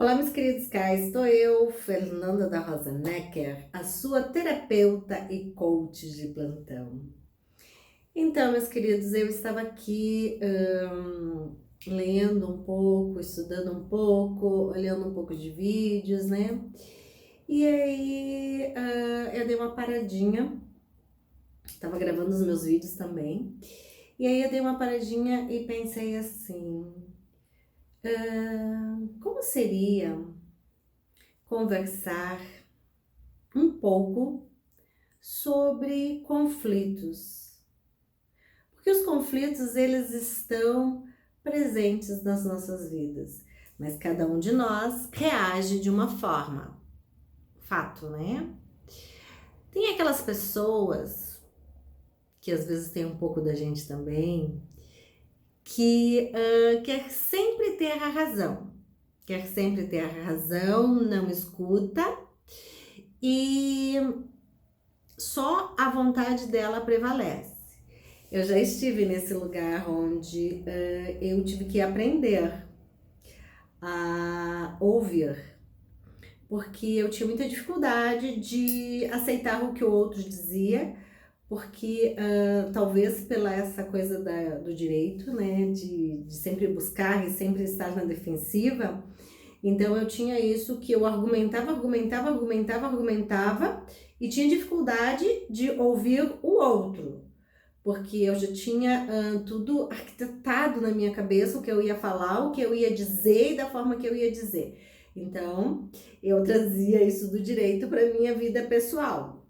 Olá, meus queridos cais, estou eu, Fernanda da Rosa Necker, a sua terapeuta e coach de plantão. Então, meus queridos, eu estava aqui lendo um pouco, estudando um pouco, olhando um pouco de vídeos, né? E aí eu dei uma paradinha, estava gravando os meus vídeos também, e aí eu dei uma paradinha e pensei assim, como seria conversar um pouco sobre conflitos, porque os conflitos eles estão presentes nas nossas vidas, mas cada um de nós reage de uma forma, fato, né? Tem aquelas pessoas que às vezes tem um pouco da gente também, que quer sempre ter a razão, não escuta e só a vontade dela prevalece. Eu já estive nesse lugar onde eu tive que aprender a ouvir, porque eu tinha muita dificuldade de aceitar o que o outro dizia, porque talvez pela essa coisa do direito, né, de sempre buscar e sempre estar na defensiva, então eu tinha isso que eu argumentava e tinha dificuldade de ouvir o outro. Porque eu já tinha tudo arquitetado na minha cabeça, o que eu ia falar, o que eu ia dizer e da forma que eu ia dizer. Então, eu trazia isso do direito para minha vida pessoal,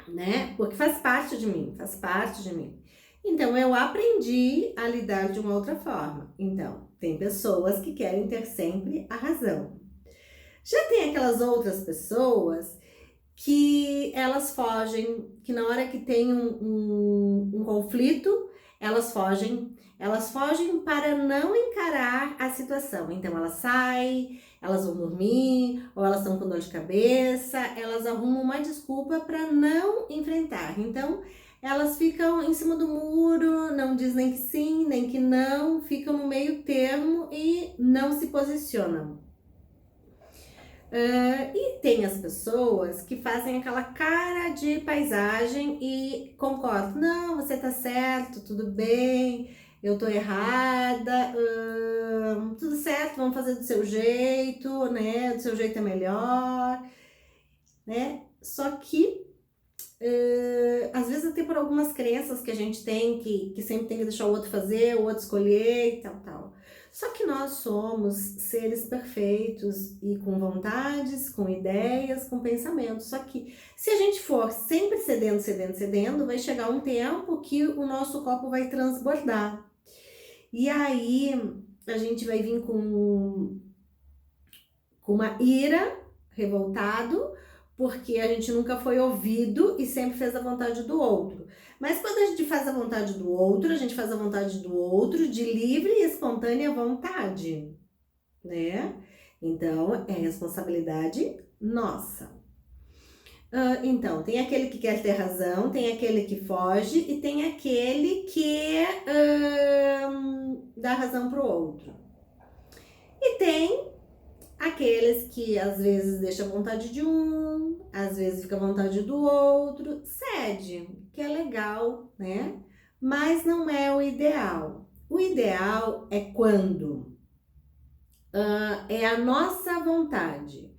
né? Porque faz parte de mim, faz parte de mim. Então, eu aprendi a lidar de uma outra forma. Então, tem pessoas que querem ter sempre a razão. Já tem aquelas outras pessoas que elas fogem, que na hora que tem um conflito, elas fogem para não encarar a situação. Então elas saem, elas vão dormir, ou elas estão com dor de cabeça, elas arrumam uma desculpa para não enfrentar. Então elas ficam em cima do muro, não dizem nem que sim, nem que não, ficam no meio termo e não se posicionam. E tem as pessoas que fazem aquela cara de paisagem e concordam. Não, você tá certo, tudo bem, eu tô errada, tudo certo, vamos fazer do seu jeito, né? Do seu jeito é melhor, né? Só que às vezes até por algumas crenças que a gente tem, que sempre tem que deixar o outro fazer, o outro escolher e tal. Só que nós somos seres perfeitos e com vontades, com ideias, com pensamentos. Só que se a gente for sempre cedendo, vai chegar um tempo que o nosso copo vai transbordar. E aí a gente vai vir com uma ira, revoltado, porque a gente nunca foi ouvido e sempre fez a vontade do outro. Mas quando a gente faz a vontade do outro, a gente faz a vontade do outro de livre e espontânea vontade, né? Então, é responsabilidade nossa. Então, tem aquele que quer ter razão, tem aquele que foge e tem aquele que dá razão pro outro. E tem aqueles que às vezes deixa a vontade de um, às vezes fica a vontade do outro, cede, que é legal, né? Mas não é o ideal. O ideal é quando é a nossa vontade.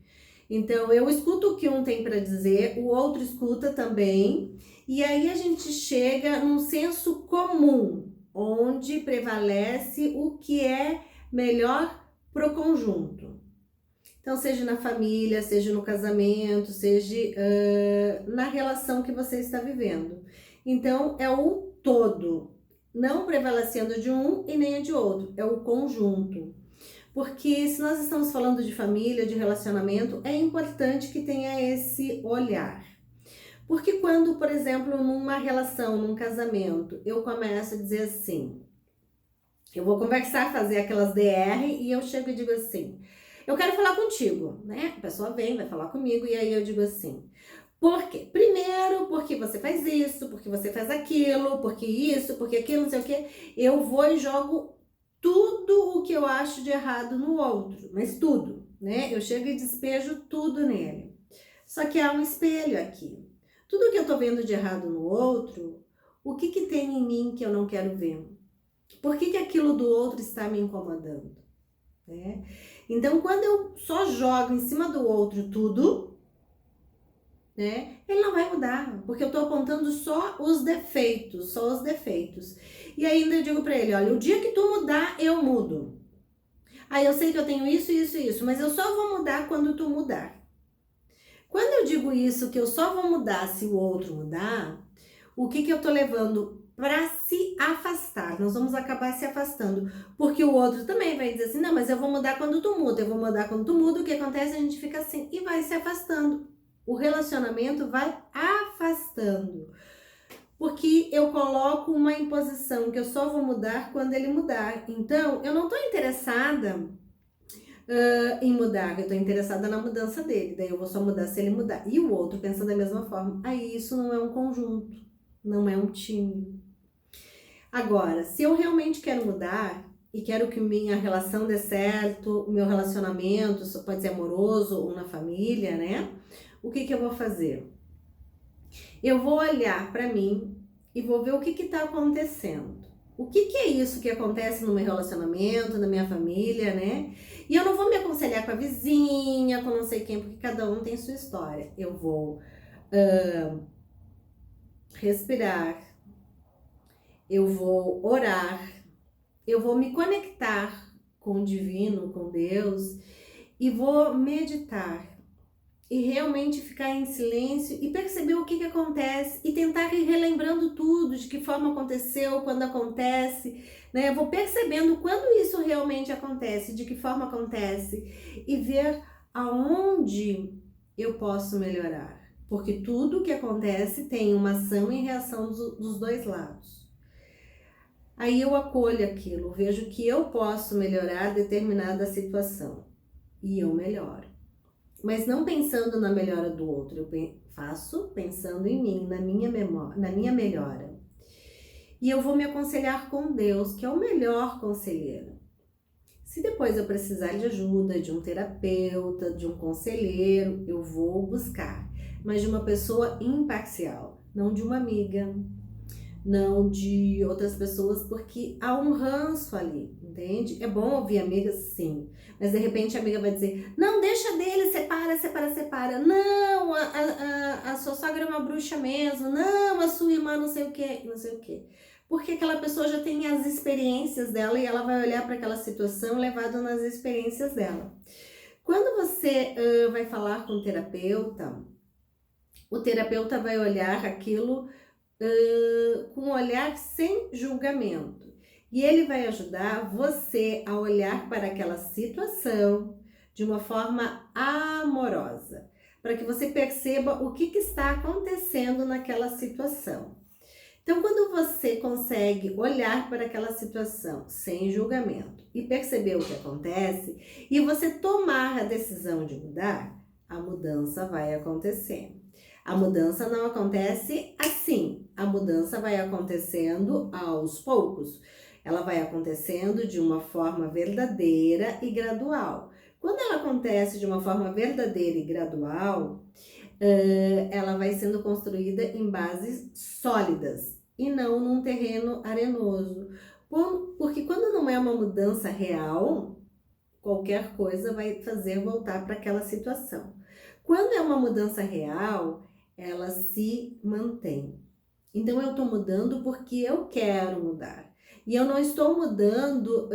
Então, eu escuto o que um tem para dizer, o outro escuta também, e aí a gente chega num senso comum, onde prevalece o que é melhor pro conjunto. Então, seja na família, seja no casamento, seja na relação que você está vivendo. Então, é o todo, não prevalecendo de um e nem de outro, é o conjunto. Porque se nós estamos falando de família, de relacionamento, é importante que tenha esse olhar. Porque quando, por exemplo, numa relação, num casamento, eu começo a dizer assim, eu vou conversar, fazer aquelas DR e eu chego e digo assim, eu quero falar contigo, né? A pessoa vem, vai falar comigo e aí eu digo assim, por quê? Primeiro, porque você faz isso, porque você faz aquilo, porque isso, porque aquilo, não sei o quê. Eu vou e jogo tudo o que eu acho de errado no outro, mas tudo, né? Eu chego e despejo tudo nele. Só que há um espelho aqui. Tudo que eu tô vendo de errado no outro, o que que tem em mim que eu não quero ver? Por que que aquilo do outro está me incomodando? Né? Então, quando eu só jogo em cima do outro tudo, né, ele não vai mudar, porque eu tô apontando só os defeitos, só os defeitos. E ainda eu digo pra ele, olha, o dia que tu mudar, eu mudo. Aí eu sei que eu tenho isso, isso e isso, mas eu só vou mudar quando tu mudar. Quando eu digo isso, que eu só vou mudar se o outro mudar, o que que eu tô levando para se afastar? Nós vamos acabar se afastando, porque o outro também vai dizer assim, não, mas eu vou mudar quando tu muda, eu vou mudar quando tu muda, o que acontece? A gente fica assim e vai se afastando. O relacionamento vai afastando, porque eu coloco uma imposição que eu só vou mudar quando ele mudar. Então, eu não tô interessada em mudar, eu tô interessada na mudança dele, daí eu vou só mudar se ele mudar. E o outro pensa da mesma forma. Aí isso não é um conjunto, não é um time. Agora, se eu realmente quero mudar e quero que minha relação dê certo, o meu relacionamento, isso pode ser amoroso ou na família, né? O que que eu vou fazer? Eu vou olhar para mim e vou ver o que que tá acontecendo. O que que é isso que acontece no meu relacionamento, na minha família, né? E eu não vou me aconselhar com a vizinha, com não sei quem, porque cada um tem sua história. Eu vou respirar, eu vou orar, eu vou me conectar com o divino, com Deus, e vou meditar. E realmente ficar em silêncio e perceber o que que acontece e tentar ir relembrando tudo, de que forma aconteceu, quando acontece, né? Eu vou percebendo quando isso realmente acontece, de que forma acontece e ver aonde eu posso melhorar. Porque tudo que acontece tem uma ação e reação dos dois lados. Aí eu acolho aquilo, vejo que eu posso melhorar determinada situação e eu melhoro. Mas não pensando na melhora do outro, eu faço pensando em mim, na minha memória, na minha melhora. E eu vou me aconselhar com Deus, que é o melhor conselheiro. Se depois eu precisar de ajuda, de um terapeuta, de um conselheiro, eu vou buscar. Mas de uma pessoa imparcial, não de uma amiga, não de outras pessoas, porque há um ranço ali, entende? É bom ouvir amigas, sim, mas de repente a amiga vai dizer, não, deixa dele, separa, separa, separa, não, a sua sogra é uma bruxa mesmo, não, a sua irmã não sei o que, não sei o que. Porque aquela pessoa já tem as experiências dela e ela vai olhar para aquela situação levado nas experiências dela. Quando você vai falar com o terapeuta vai olhar aquilo com um olhar sem julgamento. E ele vai ajudar você a olhar para aquela situação de uma forma amorosa, para que você perceba o que está acontecendo naquela situação. Então, quando você consegue olhar para aquela situação sem julgamento e perceber o que acontece, e você tomar a decisão de mudar, a mudança vai acontecer. A mudança não acontece assim, a mudança vai acontecendo aos poucos. Ela vai acontecendo de uma forma verdadeira e gradual. Quando ela acontece de uma forma verdadeira e gradual, ela vai sendo construída em bases sólidas e não num terreno arenoso. Porque quando não é uma mudança real, qualquer coisa vai fazer voltar para aquela situação. Quando é uma mudança real, ela se mantém. Então eu estou mudando porque eu quero mudar. E eu não estou mudando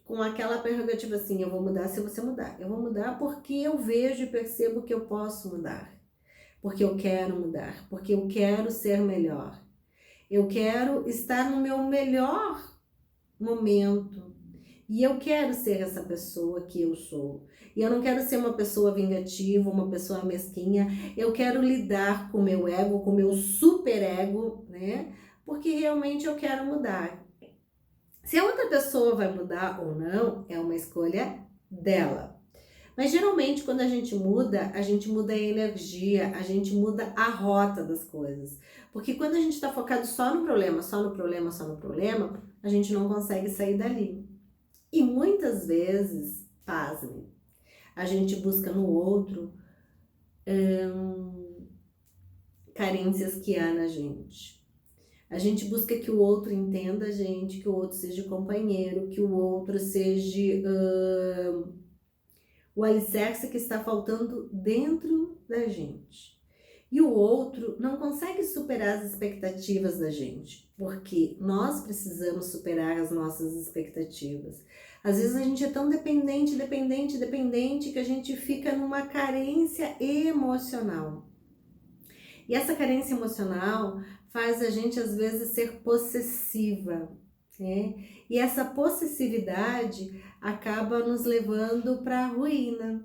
com aquela prerrogativa assim, eu vou mudar se você mudar. Eu vou mudar porque eu vejo e percebo que eu posso mudar. Porque eu quero mudar, porque eu quero ser melhor. Eu quero estar no meu melhor momento. E eu quero ser essa pessoa que eu sou. E eu não quero ser uma pessoa vingativa, uma pessoa mesquinha. Eu quero lidar com o meu ego, com o meu super ego, né? Porque realmente eu quero mudar. Se a outra pessoa vai mudar ou não, é uma escolha dela. Mas geralmente quando a gente muda a energia, a gente muda a rota das coisas. Porque quando a gente está focado só no problema, só no problema, só no problema, a gente não consegue sair dali. E muitas vezes, pasmem, a gente busca no outro carências que há na gente. A gente busca que o outro entenda a gente, que o outro seja companheiro, que o outro seja o alicerce que está faltando dentro da gente. E o outro não consegue superar as expectativas da gente, porque nós precisamos superar as nossas expectativas. Às vezes a gente é tão dependente que a gente fica numa carência emocional. E essa carência emocional faz a gente às vezes ser possessiva, né? E essa possessividade acaba nos levando para a ruína.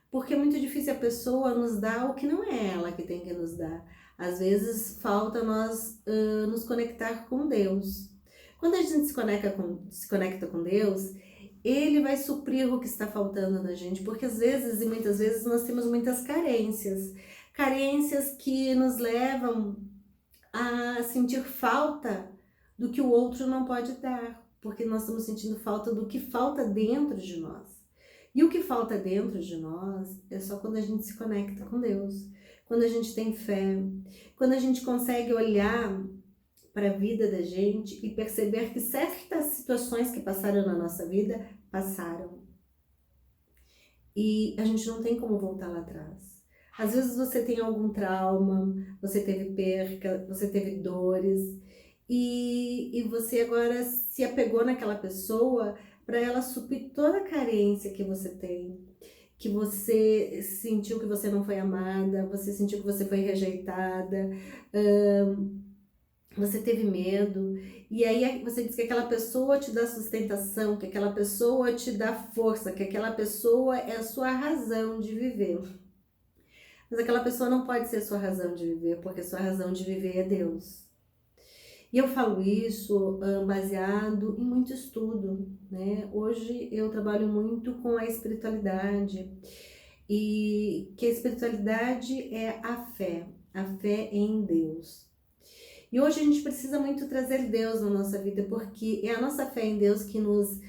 Porque é muito difícil a pessoa nos dar o que não é ela que tem que nos dar. Às vezes falta nós nos conectar com Deus. Quando a gente se conecta com Deus, Ele vai suprir o que está faltando na gente. Porque às vezes e muitas vezes nós temos muitas carências. Carências que nos levam a sentir falta do que o outro não pode dar. Porque nós estamos sentindo falta do que falta dentro de nós. E o que falta dentro de nós é só quando a gente se conecta com Deus, quando a gente tem fé, quando a gente consegue olhar para a vida da gente e perceber que certas situações que passaram na nossa vida, passaram. E a gente não tem como voltar lá atrás. Às vezes você tem algum trauma, você teve perca, você teve dores, e você agora se apegou naquela pessoa para ela suprir toda a carência que você tem, que você sentiu que você não foi amada, você sentiu que você foi rejeitada, você teve medo, e aí você diz que aquela pessoa te dá sustentação, que aquela pessoa te dá força, que aquela pessoa é a sua razão de viver. Mas aquela pessoa não pode ser sua razão de viver, porque sua razão de viver é Deus. E eu falo isso baseado em muito estudo, né? Hoje eu trabalho muito com a espiritualidade, e que a espiritualidade é a fé em Deus. E hoje a gente precisa muito trazer Deus na nossa vida, porque é a nossa fé em Deus que nos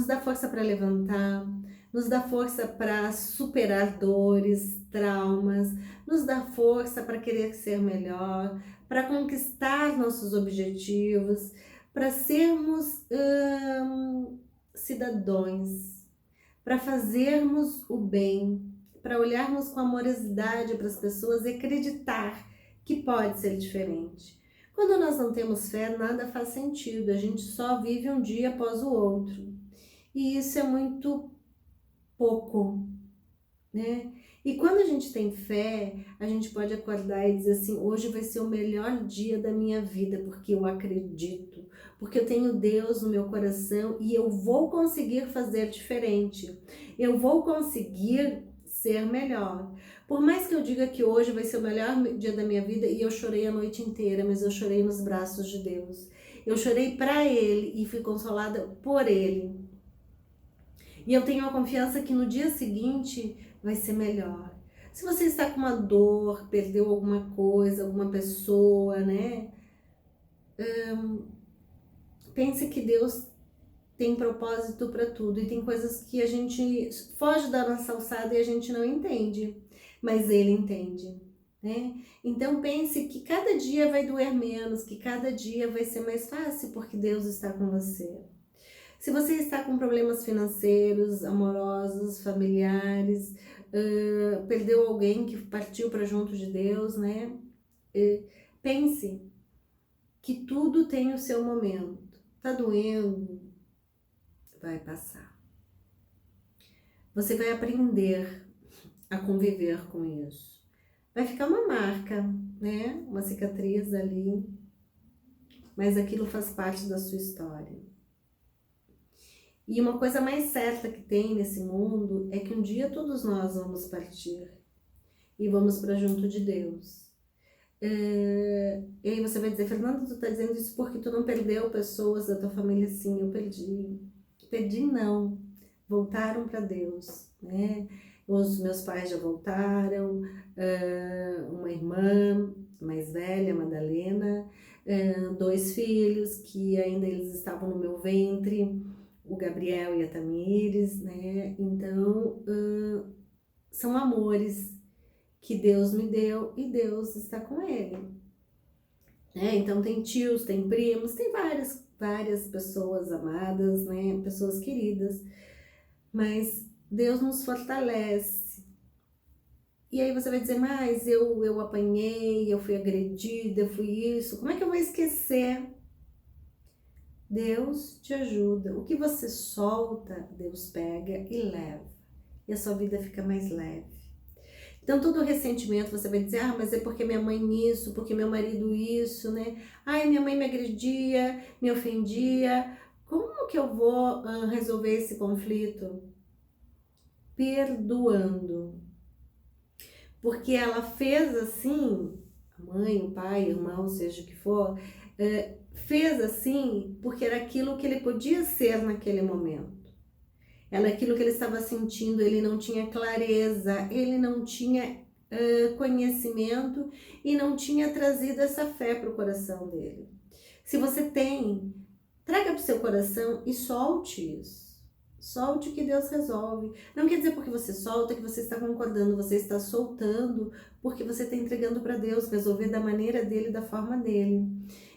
dá força para levantar, nos dá força para superar dores, traumas, nos dá força para querer ser melhor, para conquistar nossos objetivos, para sermos cidadãos, para fazermos o bem, para olharmos com amorosidade para as pessoas e acreditar que pode ser diferente. Quando nós não temos fé, nada faz sentido, a gente só vive um dia após o outro. E isso é muito pouco, né? E quando a gente tem fé, a gente pode acordar e dizer assim, hoje vai ser o melhor dia da minha vida, porque eu acredito, porque eu tenho Deus no meu coração e eu vou conseguir fazer diferente, eu vou conseguir ser melhor. Por mais que eu diga que hoje vai ser o melhor dia da minha vida e eu chorei a noite inteira, mas eu chorei nos braços de Deus. Eu chorei para Ele e fui consolada por Ele. E eu tenho a confiança que no dia seguinte vai ser melhor. Se você está com uma dor, perdeu alguma coisa, alguma pessoa, né? Pense que Deus tem propósito para tudo e tem coisas que a gente foge da nossa alçada e a gente não entende, mas Ele entende, né? Então pense que cada dia vai doer menos, que cada dia vai ser mais fácil porque Deus está com você. Se você está com problemas financeiros, amorosos, familiares, perdeu alguém que partiu para junto de Deus, né? Pense que tudo tem o seu momento. Tá doendo? Vai passar. Você vai aprender a conviver com isso. Vai ficar uma marca, né? Uma cicatriz ali, mas aquilo faz parte da sua história. E uma coisa mais certa que tem nesse mundo é que um dia todos nós vamos partir e vamos para junto de Deus. E aí você vai dizer, Fernanda, tu tá dizendo isso porque tu não perdeu pessoas da tua família? Sim, eu perdi. Perdi não, voltaram para Deus, né? Os meus pais já voltaram, uma irmã mais velha, Madalena, 2 filhos que ainda eles estavam no meu ventre, o Gabriel e a Tamires, né? Então, são amores que Deus me deu e Deus está com ele. Então tem tios, tem primos, tem várias pessoas amadas, né? Pessoas queridas, mas Deus nos fortalece. E aí você vai dizer, mas eu apanhei, eu fui agredida, eu fui isso, como é que eu vou esquecer? Deus te ajuda. O que você solta, Deus pega e leva. E a sua vida fica mais leve. Então, todo ressentimento você vai dizer, mas é porque minha mãe isso, porque meu marido isso, né? Ai, minha mãe me agredia, me ofendia. Como que eu vou resolver esse conflito? Perdoando. Porque ela fez assim, a mãe, o pai, o irmão, seja o que for, fez assim porque era aquilo que ele podia ser naquele momento. Era aquilo que ele estava sentindo, ele não tinha clareza, ele não tinha conhecimento e não tinha trazido essa fé para o coração dele. Se você tem, traga para o seu coração e solte isso. Solte que Deus resolve. Não quer dizer porque você solta que você está concordando, você está soltando porque você está entregando para Deus resolver da maneira dele, da forma dele.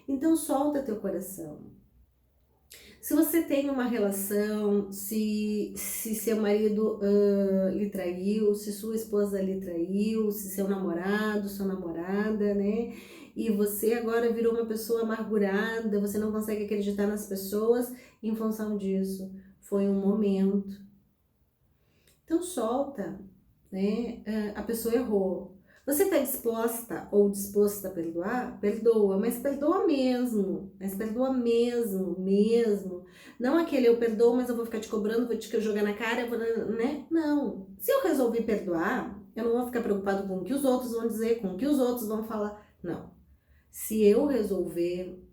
Então solta teu coração. Se você tem uma relação, se seu marido lhe traiu, se sua esposa lhe traiu, se seu namorado, sua namorada, né? E você agora virou uma pessoa amargurada, você não consegue acreditar nas pessoas em função disso. Foi um momento. Então solta, né? A pessoa errou. Você está disposta ou disposto a perdoar? Perdoa, mas perdoa mesmo. Mas perdoa mesmo. Não aquele eu perdoo, mas eu vou ficar te cobrando, vou te jogar na cara, né? Não. Se eu resolvi perdoar, eu não vou ficar preocupado com o que os outros vão dizer, com o que os outros vão falar. Não. Se eu resolver,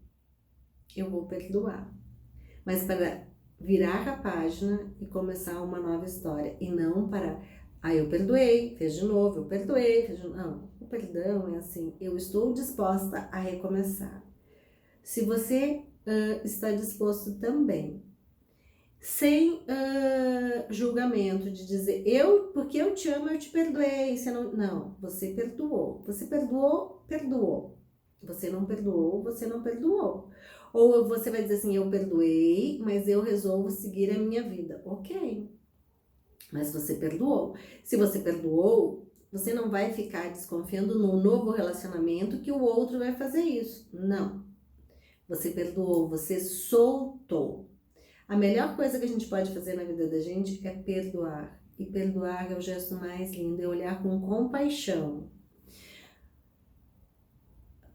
eu vou perdoar. Mas para virar a página e começar uma nova história. E não para... eu perdoei, fez de novo, eu perdoei, fez de novo. Não, o perdão é assim, eu estou disposta a recomeçar. Se você está disposto também, sem julgamento, de dizer, porque eu te amo, eu te perdoei. Não, você perdoou. Você perdoou. Você não perdoou, você não perdoou. Ou você vai dizer assim, eu perdoei, mas eu resolvo seguir a minha vida. Ok. Mas você perdoou. Se você perdoou, você não vai ficar desconfiando num novo relacionamento que o outro vai fazer isso. Não. Você perdoou, você soltou. A melhor coisa que a gente pode fazer na vida da gente é perdoar. E perdoar é o gesto mais lindo, é olhar com compaixão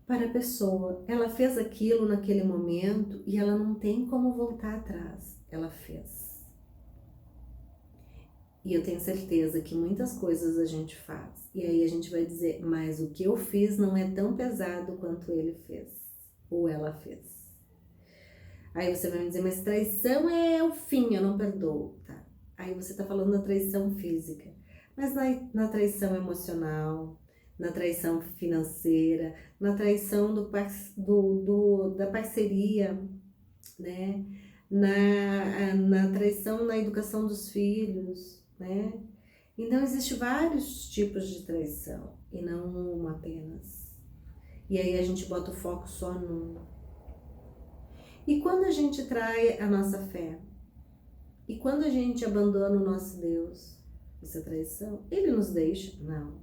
para a pessoa. Ela fez aquilo naquele momento e ela não tem como voltar atrás. Ela fez. E eu tenho certeza que muitas coisas a gente faz. E aí a gente vai dizer, mas o que eu fiz não é tão pesado quanto ele fez. Ou ela fez. Aí você vai me dizer, mas traição é o fim, eu não perdoo. Tá. Aí você tá falando da traição física. Mas na traição emocional, na traição financeira, na traição da parceria, né? Na traição na educação dos filhos, né? Então, existem vários tipos de traição e não uma apenas. E aí a gente bota o foco só num. E quando a gente trai a nossa fé? E quando a gente abandona o nosso Deus? Isso é traição? Ele nos deixa? Não.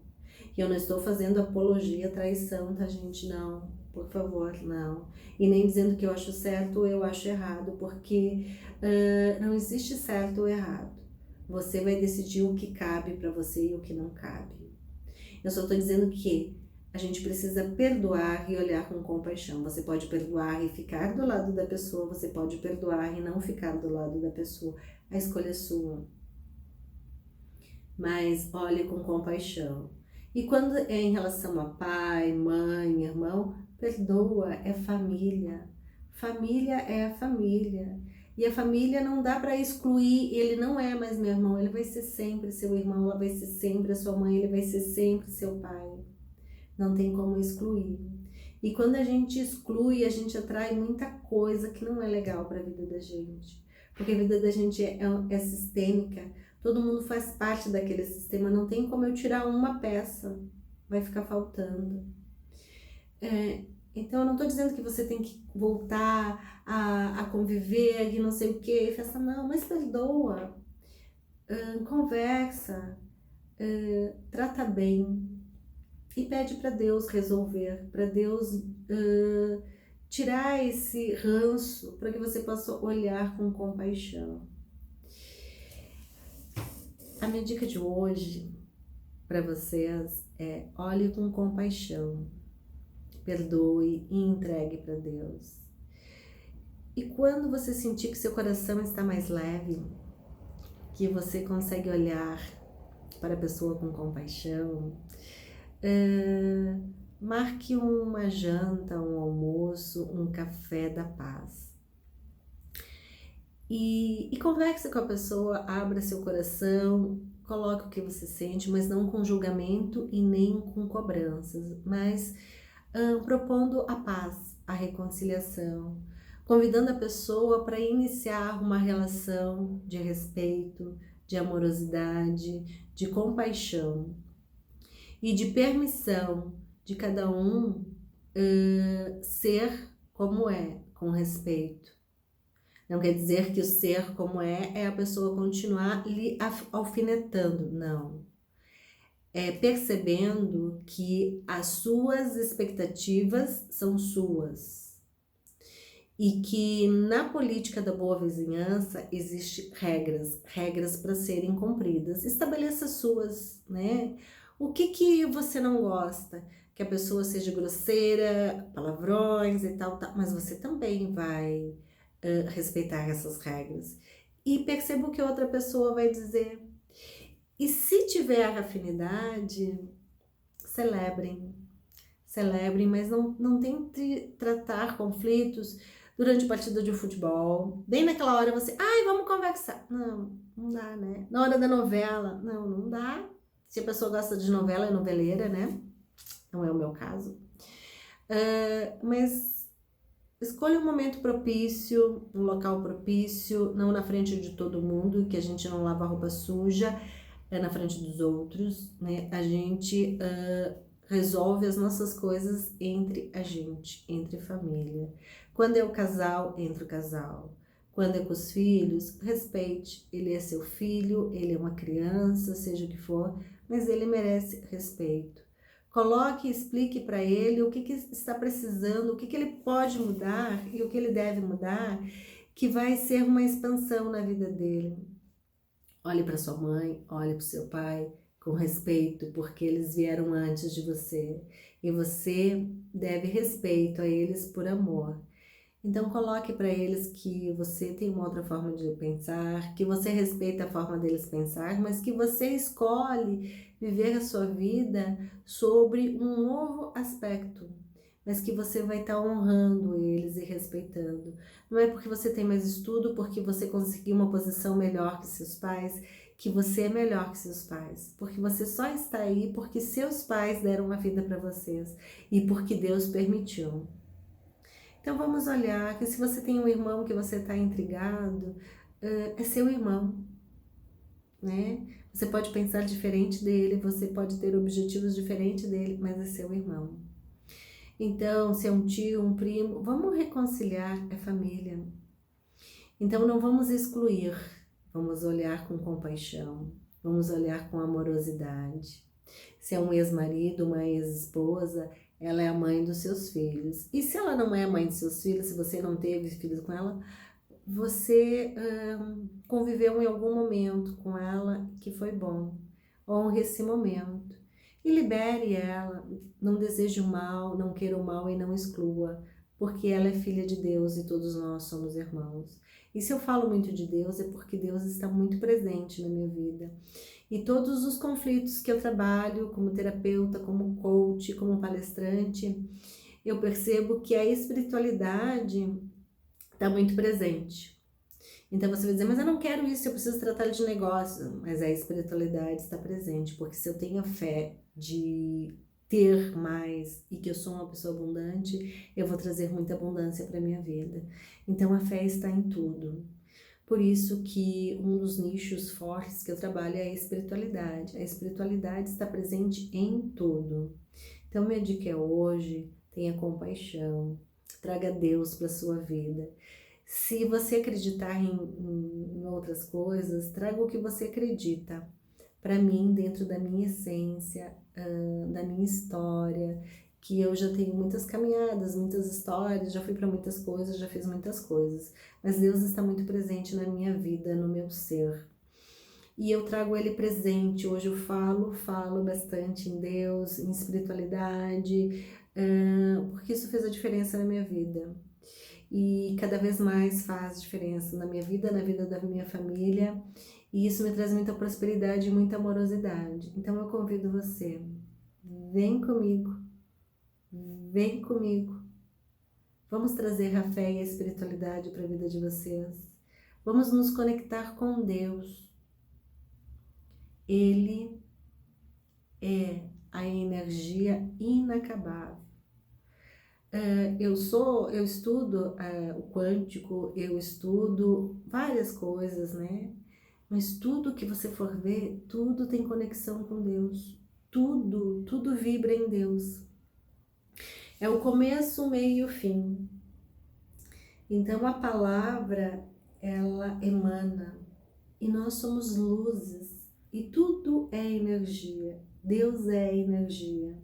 E eu não estou fazendo apologia à traição, tá, gente? Não. Por favor, não. E nem dizendo que eu acho certo ou eu acho errado, porque não existe certo ou errado. Você vai decidir o que cabe para você e o que não cabe. Eu só estou dizendo que a gente precisa perdoar e olhar com compaixão. Você pode perdoar e ficar do lado da pessoa, você pode perdoar e não ficar do lado da pessoa. A escolha é sua. Mas olhe com compaixão. E quando é em relação a pai, mãe, irmão, perdoa, é família. Família é a família. E a família não dá para excluir, ele não é mais meu irmão, ele vai ser sempre seu irmão, ela vai ser sempre a sua mãe, ele vai ser sempre seu pai. Não tem como excluir. E quando a gente exclui, a gente atrai muita coisa que não é legal para a vida da gente. Porque a vida da gente é sistêmica, todo mundo faz parte daquele sistema, não tem como eu tirar uma peça, vai ficar faltando. Então eu não estou dizendo que você tem que voltar a conviver e não sei o que, festa não, mas perdoa, conversa, trata bem e pede para Deus resolver, para Deus tirar esse ranço, para que você possa olhar com compaixão. A minha dica de hoje para vocês é: olhe com compaixão, perdoe e entregue para Deus. E quando você sentir que seu coração está mais leve, que você consegue olhar para a pessoa com compaixão, marque uma janta, um almoço, um café da paz. E converse com a pessoa, abra seu coração, coloque o que você sente, mas não com julgamento e nem com cobranças, mas propondo a paz, a reconciliação, convidando a pessoa para iniciar uma relação de respeito, de amorosidade, de compaixão e de permissão de cada um ser como é, com respeito. Não quer dizer que o ser como é a pessoa continuar lhe alfinetando, não. É percebendo que as suas expectativas são suas. E que na política da boa vizinhança existe regras para serem cumpridas. Estabeleça suas, né? O que você não gosta? Que a pessoa seja grosseira, palavrões e tal, mas você também vai respeitar essas regras. E perceba o que outra pessoa vai dizer. E se tiver afinidade, celebrem, mas não tente tratar conflitos durante partida de futebol. Bem naquela hora você, vamos conversar. Não dá, né? Na hora da novela, não dá. Se a pessoa gosta de novela, é noveleira, né? Não é o meu caso. Mas escolha um momento propício, um local propício, não na frente de todo mundo, que a gente não lava roupa suja, na frente dos outros, né? A gente resolve as nossas coisas entre a gente, entre família. Quando é o casal, entre o casal. Quando é com os filhos, respeite. Ele é seu filho, ele é uma criança, seja o que for, mas ele merece respeito. Coloque e explique para ele o que está precisando, o que ele pode mudar e o que ele deve mudar, que vai ser uma expansão na vida dele. Olhe para sua mãe, olhe para o seu pai com respeito, porque eles vieram antes de você. E você deve respeito a eles por amor. Então coloque para eles que você tem uma outra forma de pensar, que você respeita a forma deles pensar, mas que você escolhe viver a sua vida sobre um novo aspecto, mas que você vai estar honrando eles e respeitando. Não é porque você tem mais estudo, porque você conseguiu uma posição melhor que seus pais, que você é melhor que seus pais, porque você só está aí porque seus pais deram uma vida para vocês e porque Deus permitiu. Então vamos olhar que se você tem um irmão que você está intrigado, é seu irmão, né? Você pode pensar diferente dele, você pode ter objetivos diferentes dele, mas é seu irmão. Então, se é um tio, um primo, vamos reconciliar, é família. Então não vamos excluir, vamos olhar com compaixão, vamos olhar com amorosidade. Se é um ex-marido, uma ex-esposa, ela é a mãe dos seus filhos. E se ela não é a mãe dos seus filhos, se você não teve filhos com ela, você conviveu em algum momento com ela que foi bom. Honre esse momento e libere ela. Não deseje o mal, não queira o mal e não exclua, porque ela é filha de Deus e todos nós somos irmãos. E se eu falo muito de Deus, é porque Deus está muito presente na minha vida. E todos os conflitos que eu trabalho como terapeuta, como coach, como palestrante, eu percebo que a espiritualidade está muito presente. Então você vai dizer, mas eu não quero isso, eu preciso tratar de negócio. Mas a espiritualidade está presente, porque se eu tenho a fé de ter mais e que eu sou uma pessoa abundante, eu vou trazer muita abundância para minha vida. Então a fé está em tudo. Por isso que um dos nichos fortes que eu trabalho é a espiritualidade. A espiritualidade está presente em tudo. Então minha dica é hoje, tenha compaixão, traga Deus para sua vida. Se você acreditar em outras coisas, traga o que você acredita. Para mim, dentro da minha essência, da minha história, que eu já tenho muitas caminhadas, muitas histórias, já fui para muitas coisas, já fiz muitas coisas. Mas Deus está muito presente na minha vida, no meu ser. E eu trago Ele presente. Hoje eu falo bastante em Deus, em espiritualidade, porque isso fez a diferença na minha vida. E cada vez mais faz diferença na minha vida, na vida da minha família. E isso me traz muita prosperidade e muita amorosidade. Então eu convido você, vem comigo, vem comigo. Vamos trazer a fé e a espiritualidade para a vida de vocês. Vamos nos conectar com Deus. Ele é a energia inacabável. Eu estudo o quântico, eu estudo várias coisas, né? Mas tudo que você for ver, tudo tem conexão com Deus. Tudo vibra em Deus. É o começo, o meio e o fim. Então a palavra, ela emana. E nós somos luzes. E tudo é energia. Deus é energia.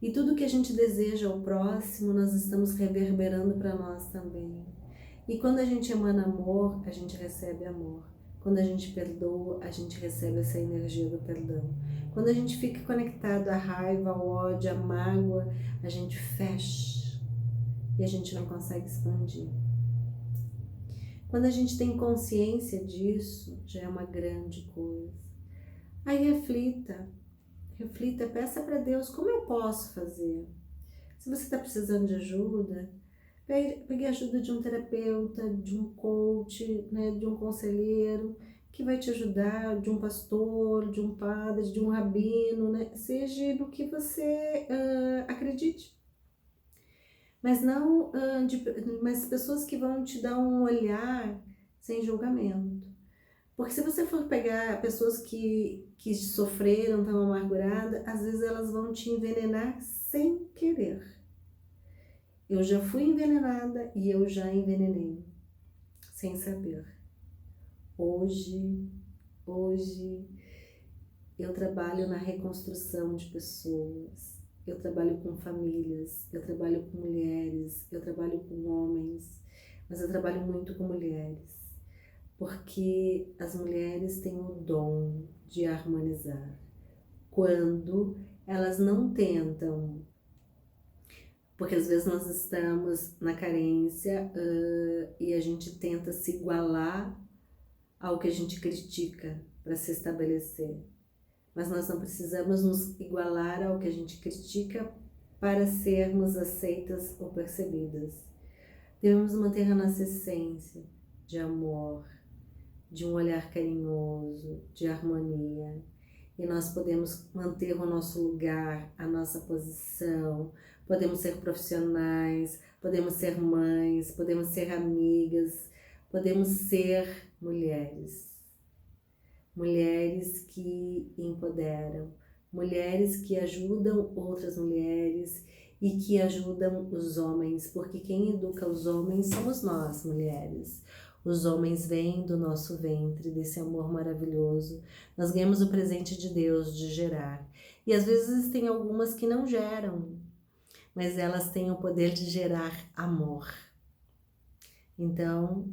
E tudo que a gente deseja ao próximo, nós estamos reverberando para nós também. E quando a gente emana amor, a gente recebe amor. Quando a gente perdoa, a gente recebe essa energia do perdão. Quando a gente fica conectado à raiva, ao ódio, à mágoa, a gente fecha e a gente não consegue expandir. Quando a gente tem consciência disso, já é uma grande coisa. Aí reflita, peça para Deus como eu posso fazer. Se você está precisando de ajuda, pegue a ajuda de um terapeuta, de um coach, né, de um conselheiro que vai te ajudar, de um pastor, de um padre, de um rabino, né, seja no que você acredite. Mas não mas pessoas que vão te dar um olhar sem julgamento. Porque se você for pegar pessoas que sofreram, estão amarguradas, às vezes elas vão te envenenar sem querer. Eu já fui envenenada e eu já envenenei, sem saber. Hoje eu trabalho na reconstrução de pessoas, eu trabalho com famílias, eu trabalho com mulheres, eu trabalho com homens, mas eu trabalho muito com mulheres, porque as mulheres têm o dom de harmonizar. Quando elas não tentam, porque às vezes nós estamos na carência e a gente tenta se igualar ao que a gente critica para se estabelecer. Mas nós não precisamos nos igualar ao que a gente critica para sermos aceitas ou percebidas. Devemos manter a nossa essência de amor, de um olhar carinhoso, de harmonia. E nós podemos manter o nosso lugar, a nossa posição, podemos ser profissionais, podemos ser mães, podemos ser amigas, podemos ser mulheres. Mulheres que empoderam, mulheres que ajudam outras mulheres e que ajudam os homens, porque quem educa os homens somos nós, mulheres. Os homens vêm do nosso ventre, desse amor maravilhoso. Nós ganhamos o presente de Deus de gerar. E às vezes tem algumas que não geram, mas elas têm o poder de gerar amor. Então,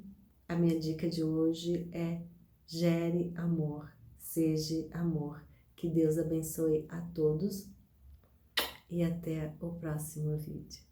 a minha dica de hoje é: gere amor, seja amor. Que Deus abençoe a todos e até o próximo vídeo.